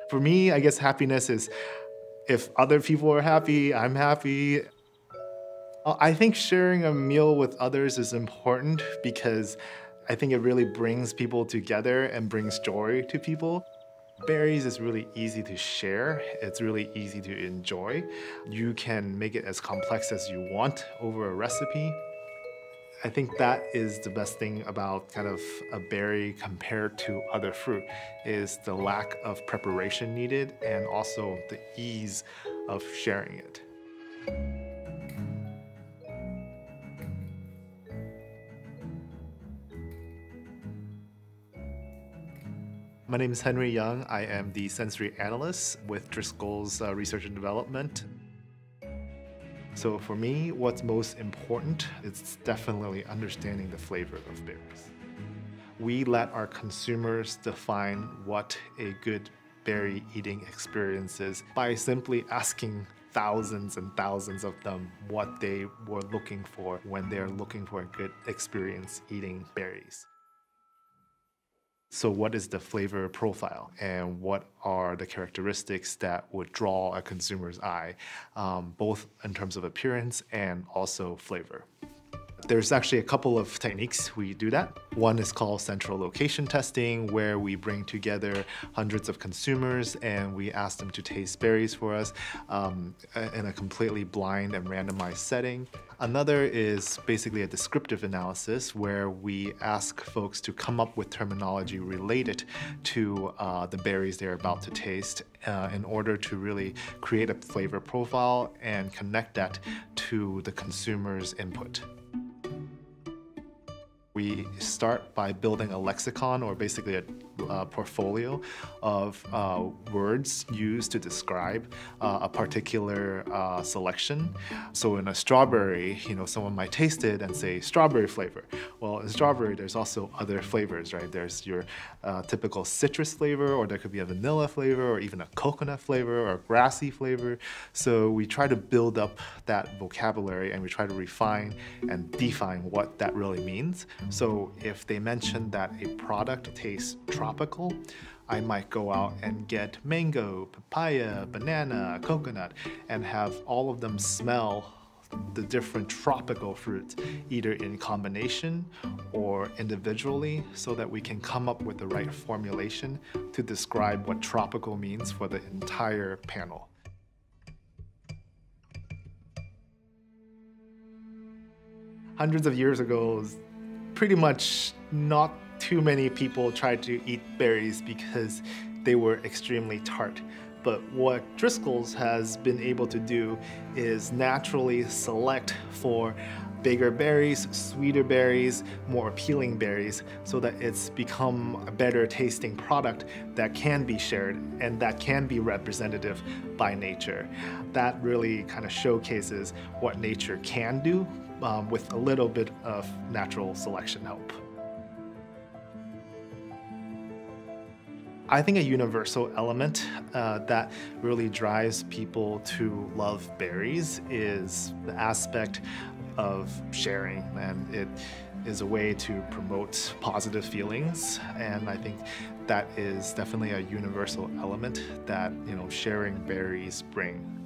For me, I guess happiness is if other people are happy, I'm happy. I think sharing a meal with others is important because I think it really brings people together and brings joy to people. Berries is really easy to share. It's really easy to enjoy. You can make it as complex as you want over a recipe. I think that is the best thing about kind of a berry compared to other fruit is the lack of preparation needed and also the ease of sharing it. My name is Henry Young. I am the sensory analyst with Driscoll's Research and Development. So for me, what's most important is definitely understanding the flavor of berries. We let our consumers define what a good berry eating experience is by simply asking thousands and thousands of them what they were looking for when they're looking for a good experience eating berries. So what is the flavor profile and what are the characteristics that would draw a consumer's eye, both in terms of appearance and also flavor? There's actually a couple of techniques we do that. One is called central location testing, where we bring together hundreds of consumers and we ask them to taste berries for us in a completely blind and randomized setting. Another is basically a descriptive analysis where we ask folks to come up with terminology related to the berries they're about to taste in order to really create a flavor profile and connect that to the consumer's input. We start by building a lexicon, or basically a portfolio of words used to describe a particular selection. So in a strawberry, someone might taste it and say strawberry flavor. Well, in strawberry, there's also other flavors, right? There's your typical citrus flavor, or there could be a vanilla flavor, or even a coconut flavor, or a grassy flavor. So we try to build up that vocabulary and we try to refine and define what that really means. So if they mention that a product tastes tropical, I might go out and get mango, papaya, banana, coconut, and have all of them smell the different tropical fruits, either in combination or individually, so that we can come up with the right formulation to describe what tropical means for the entire panel. Hundreds of years ago, pretty much not too many people tried to eat berries because they were extremely tart. But what Driscoll's has been able to do is naturally select for bigger berries, sweeter berries, more appealing berries, so that it's become a better tasting product that can be shared and that can be representative by nature. That really kind of showcases what nature can do with a little bit of natural selection help. I think a universal element that really drives people to love berries is the aspect of sharing, and it is a way to promote positive feelings, and I think that is definitely a universal element that sharing berries bring.